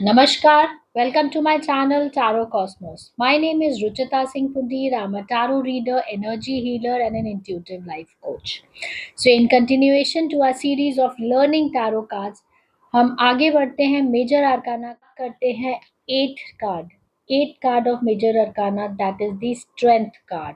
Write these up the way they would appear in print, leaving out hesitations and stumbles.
Namaskar, welcome to my channel Tarot Cosmos. My name is Ruchita Singh Pundir. I'm a tarot reader, energy healer, and an intuitive life coach. So, in continuation to our series of learning tarot cards, हम आगे बढ़ते हैं major arcana करते हैं eight card of major arcana that is the strength card.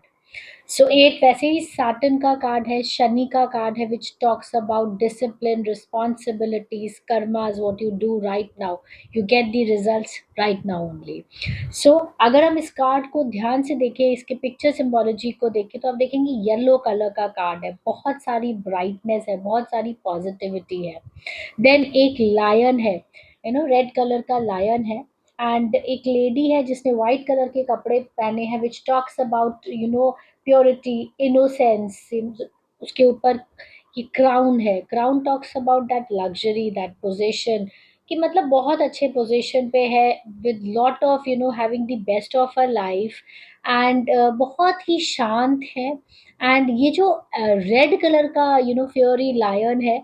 So eight वैसे ही Saturn का card है, शनि का कार्ड है, which talks about discipline, responsibilities, karmas, what you do right now, you get the results right now only. So अगर हम इस card को ध्यान से देखें, इसके पिक्चर सिम्बोलॉजी को देखें, तो आप देखेंगे येलो कलर का कार्ड है, बहुत सारी ब्राइटनेस है, बहुत सारी पॉजिटिविटी है. देन एक लायन है, रेड कलर का लायन है. एंड एक लेडी है जिसने वाइट कलर के कपड़े पहने हैं, विच टॉक्स अबाउट प्योरिटी, इनोसेंस. उसके ऊपर ये क्राउन है. Crown talks about that luxury, that position, कि मतलब बहुत अच्छे पोजीशन पे है, with lot of having the best of a life. And बहुत ही शांत है. एंड ये जो रेड कलर का फ्योरी लायन है,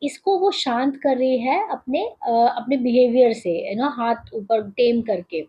इसको वो शांत कर रही है अपने बिहेवियर से, हाथ ऊपर टेम करके.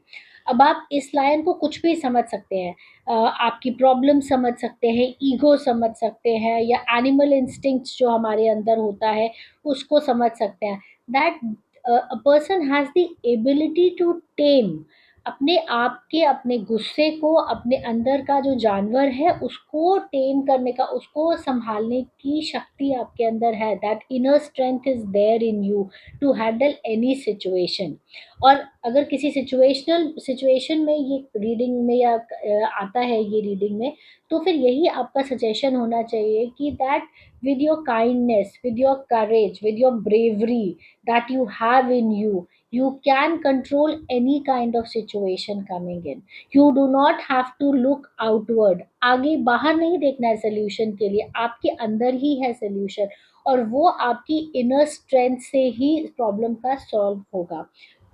अब आप इस लायन को कुछ भी समझ सकते हैं. आपकी प्रॉब्लम समझ सकते हैं, ईगो समझ सकते हैं, या एनिमल इंस्टिंक्ट्स जो हमारे अंदर होता है उसको समझ सकते हैं. That a person has the ability to tame अपने आप के, अपने गुस्से को, अपने अंदर का जो जानवर है उसको टेम करने का, उसको संभालने की शक्ति आपके अंदर है. That inner strength is there in you to handle any situation. और अगर किसी सिचुएशन में ये रीडिंग में या आता है ये रीडिंग में, तो फिर यही आपका सजेशन होना चाहिए कि that with your kindness, with your courage, with your bravery that you have in you, you can control any kind of situation coming in. You do not have to look outward. आगे बाहर नहीं देखना है solution के लिए, आपके अंदर ही है सोल्यूशन. और वो आपकी इनर स्ट्रेंथ से ही प्रॉब्लम का सॉल्व होगा.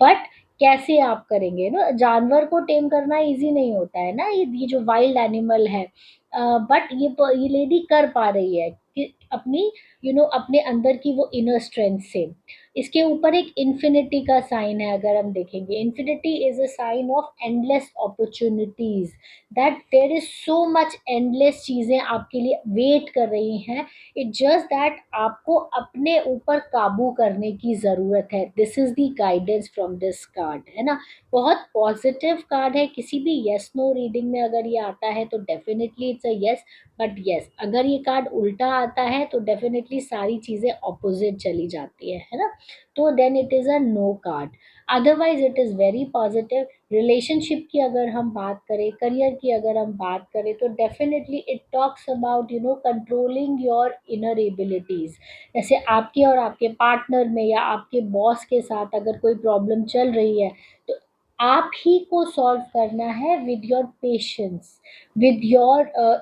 बट कैसे आप करेंगे ना, जानवर को टेम करना इजी नहीं होता है ना, ये जो वाइल्ड एनिमल है. बट ये लेडी कर पा रही है कि अपनी अपने अंदर की वो इनर स्ट्रेंथ से. इसके ऊपर एक इन्फिनिटी का साइन है. अगर हम देखेंगे, infinity is a sign of endless opportunities, that there is so much endless चीजें आपके लिए वेट कर रही हैं. इट जस्ट दैट आपको अपने ऊपर काबू करने की ज़रूरत है. This is the guidance from this card, है ना. बहुत पॉजिटिव कार्ड है. किसी भी येस नो रीडिंग में अगर ये आता है तो definitely it's a yes. But yes, अगर ये कार्ड उल्टा आता है तो डेफिनेटली सारी चीज़ें ऑपोजिट चली जाती है ना. तो then it is a no card. Otherwise it is very positive. Relationship की अगर हम बात करें, करियर की अगर हम बात करें, तो definitely it talks about controlling your inner abilities. जैसे आपके और आपके पार्टनर में या आपके बॉस के साथ अगर कोई प्रॉब्लम चल रही है, तो आप ही को सॉल्व करना है with your patience, with your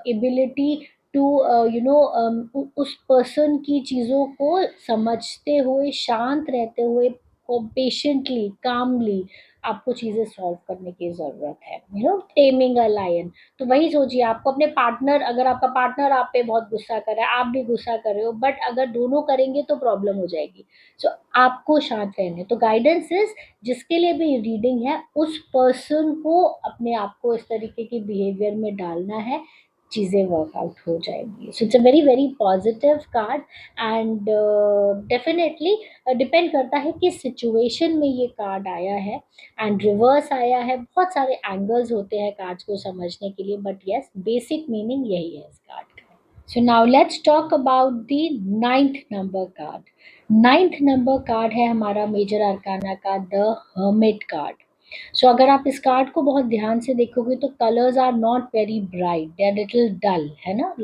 ability to उस पर्सन की चीज़ों को समझते हुए, शांत रहते हुए, पेशेंटली, कामली आपको चीज़ें सॉल्व करने की ज़रूरत है. Taming a lion. तो वही सोचिए, आपको अपने पार्टनर, अगर आपका पार्टनर आप पे बहुत गुस्सा कर रहा है, आप भी गुस्सा कर रहे हो, बट अगर दोनों करेंगे तो प्रॉब्लम हो जाएगी. सो आपको शांत रहना है. तो गाइडेंस इज, जिसके लिए भी रीडिंग है, उस पर्सन को अपने आप को इस तरीके की बिहेवियर में डालना है, चीज़ें वर्कआउट हो जाएंगी. So it's a very very positive card. And definitely depend करता है किस सिचुएशन में ये कार्ड आया है. एंड रिवर्स आया है. बहुत सारे एंगल्स होते हैं कार्ड्स को समझने के लिए, बट यस, बेसिक मीनिंग यही है इस कार्ड का. So now let's talk about the ninth number card. Ninth number card है हमारा मेजर अरकाना का द हर्मिट कार्ड. सो अगर आप इस कार्ड को बहुत ध्यान से देखोगे तो colours are not very bright, they are little dull, है ना.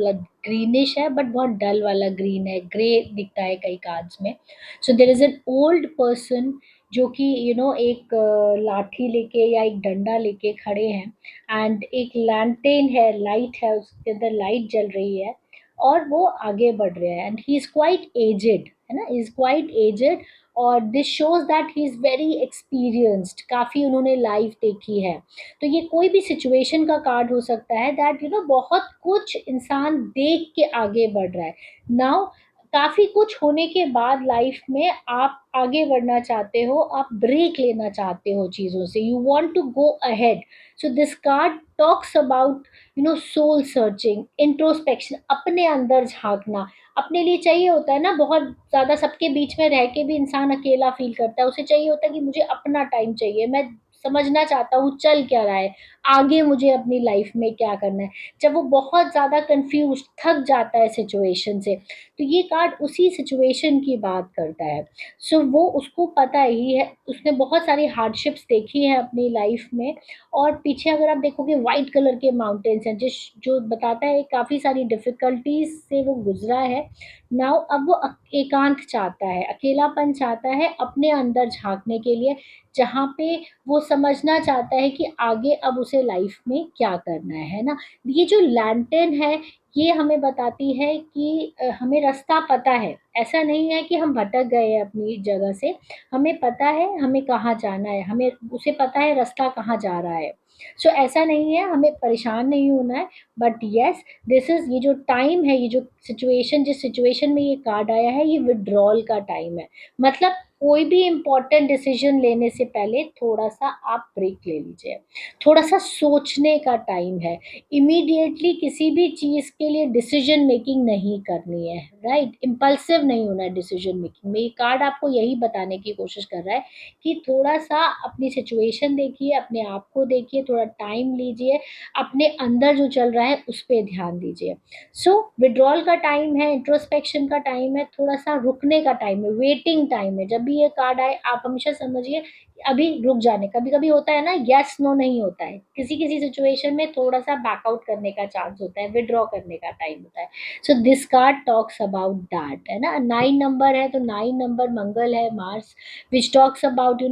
ग्रीनिश है, बट बहुत डल वाला ग्रीन है, ग्रे दिखता है कई कार्ड्स में. So there is an old person जो कि एक लाठी लेके या एक डंडा लेके खड़े हैं. एंड एक लैंटेन है, लाइट है, उसके अंदर लाइट जल रही है, और वो आगे बढ़ रहे हैं. And he is quite aged, है ना, इज क्वाइट एजेड. और this shows that he is very experienced, काफ़ी उन्होंने लाइफ देखी है. तो ये कोई भी सिचुएशन का कार्ड हो सकता है दैट बहुत कुछ इंसान देख के आगे बढ़ रहा है. नाउ काफी कुछ होने के बाद लाइफ में आप आगे बढ़ना चाहते हो, आप ब्रेक लेना चाहते हो चीजों से, you want to go ahead. So this card talks about soul searching, introspection, अपने अंदर झांकना। अपने लिए चाहिए होता है ना, बहुत ज्यादा सबके बीच में रह के भी इंसान अकेला फील करता है, उसे चाहिए होता है कि मुझे अपना टाइम चाहिए, मैं समझना चाहता हूँ चल क्या रहा है, आगे मुझे अपनी लाइफ में क्या करना है। जब वो बहुत ज्यादा कंफ्यूज, थक जाता है सिचुएशन से, तो ये कार्ड उसी सिचुएशन की बात करता है। सो वो उसको पता ही है, उसने बहुत सारी हार्डशिप्स देखी है अपनी लाइफ में, और पीछे अगर आप देखोगे वाइट कलर के माउंटेन्स हैं, जिस जो बताता है काफ़ी सारी डिफ़िकल्टीज से वो गुजरा है। नाउ अब वो एकांत चाहता है, अकेलापन चाहता है अपने अंदर झांकने के लिए, जहाँ पे वो समझना चाहता है कि आगे अब उसे लाइफ में क्या करना है ना। ये जो लैंटर्न है, ये हमें बताती है कि हमें रास्ता पता है, ऐसा नहीं है कि हम भटक गए हैं अपनी जगह से, हमें पता है हमें कहाँ जाना है, हमें उसे पता है रास्ता कहाँ जा रहा है। सो ऐसा नहीं है, हमें परेशान नहीं होना है। बट यस, दिस इज, ये जो टाइम है, ये जो सिचुएशन, जिस सिचुएशन में ये कार्ड आया है, ये विड्रॉल का टाइम है। मतलब कोई भी इम्पोर्टेंट डिसीजन लेने से पहले थोड़ा सा आप ब्रेक ले लीजिए, थोड़ा सा सोचने का टाइम है। इमीडिएटली किसी भी चीज़ के लिए डिसीजन मेकिंग नहीं करनी है, राइट, इम्पल्सिव नहीं होना है डिसीजन मेकिंग में। ये कार्ड आपको यही बताने की कोशिश कर रहा है कि थोड़ा सा अपनी सिचुएशन देखिए, अपने आप को देखिए, थोड़ा टाइम लीजिए, अपने अंदर जो चल रहा है उस पर ध्यान दीजिए। सो विड्रॉल का टाइम है, इंट्रोस्पेक्शन का टाइम है, थोड़ा सा रुकने का टाइम है, वेटिंग टाइम है। जब भी ये कार्ड आए आप हमेशा समझिए अभी रुक जाने, कभी कभी होता है ना, यस नो नहीं होता है, किसी किसी सिचुएशन में थोड़ा सा बैकआउट करने का चांस होता है, विड्रॉ करने का टाइम होता है। सो this card talks about that, है ना। 9 नंबर है, तो 9 नंबर मंगल है, मार्स, विच टॉक्स अबाउट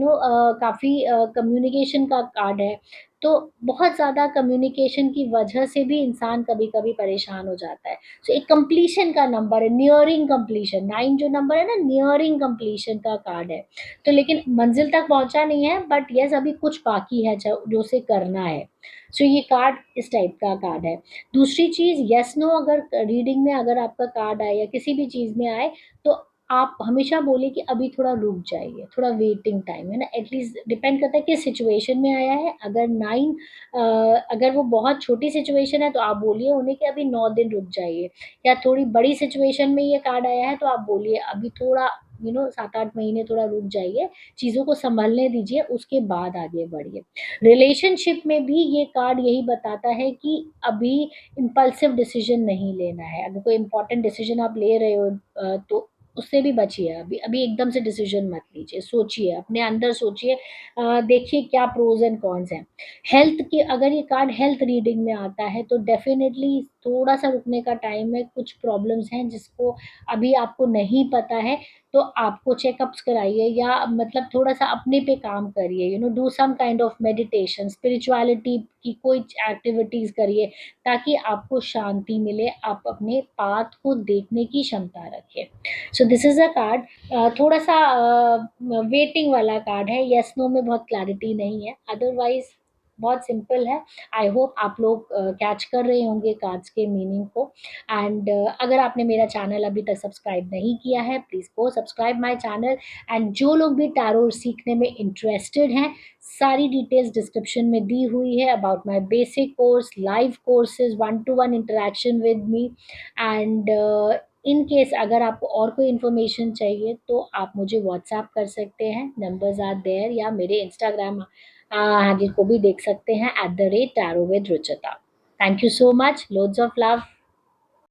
काफ़ी कम्युनिकेशन का कार्ड है। तो बहुत ज़्यादा कम्युनिकेशन की वजह से भी इंसान कभी कभी परेशान हो जाता है। सो एक कंप्लीशन का नंबर है, नियरिंग कंप्लीशन, 9 जो नंबर है ना, नियरिंग कंप्लीशन का कार्ड है। तो लेकिन मंजिल तक पहुंचा नहीं है, बट यस अभी कुछ बाकी है जो उसे करना है। सो ये कार्ड इस टाइप का कार्ड है। दूसरी चीज़, यस नो अगर रीडिंग में अगर आपका कार्ड आए या किसी भी चीज़ में आए, तो आप हमेशा बोले कि अभी थोड़ा रुक जाइए, थोड़ा वेटिंग टाइम है ना, एटलीस्ट डिपेंड करता है किस सिचुएशन में आया है। अगर 9, अगर वो बहुत छोटी सिचुएशन है तो आप बोलिए उन्हें कि अभी 9 दिन रुक जाइए, या थोड़ी बड़ी सिचुएशन में ये कार्ड आया है तो आप बोलिए अभी थोड़ा 7-8 महीने थोड़ा रुक जाइए, चीज़ों को संभलने दीजिए, उसके बाद आगे बढ़िए। रिलेशनशिप में भी ये कार्ड यही बताता है कि अभी इम्पल्सिव डिसीजन नहीं लेना है। अगर कोई इम्पोर्टेंट डिसीजन आप ले रहे हो तो उससे भी बचिए, अभी अभी एकदम से डिसीजन मत लीजिए, सोचिए, अपने अंदर सोचिए, देखिए क्या प्रोज एंड कॉन्स हैं। हेल्थ के, अगर ये कार्ड हेल्थ रीडिंग में आता है तो डेफिनेटली थोड़ा सा रुकने का टाइम है, कुछ प्रॉब्लम्स हैं जिसको अभी आपको नहीं पता है, तो आपको चेकअप्स कराइए, या मतलब थोड़ा सा अपने पे काम करिए, do some kind of meditation, spirituality की कोई एक्टिविटीज करिए, ताकि आपको शांति मिले, आप अपने पाथ को देखने की क्षमता रखें। So this is a card, थोड़ा सा वेटिंग वाला कार्ड है, यस नो में बहुत क्लैरिटी नहीं है, अदरवाइज बहुत सिंपल है। आई होप आप लोग कैच कर रहे होंगे कार्ड्स के मीनिंग को। एंड अगर आपने मेरा चैनल अभी तक सब्सक्राइब नहीं किया है, please go subscribe my channel. And जो लोग भी टैरो सीखने में इंटरेस्टेड हैं, सारी डिटेल्स डिस्क्रिप्शन में दी हुई है about my basic course, live courses, 1-to-1 interaction with me. And in case अगर आपको और कोई इन्फॉर्मेशन चाहिए तो आप मुझे व्हाट्सएप कर सकते हैं, नंबर्स आर देयर, या मेरे इंस्टाग्राम हैंडल को भी देख सकते हैं @tarot with Ruchita. Thank you so much, loads of love.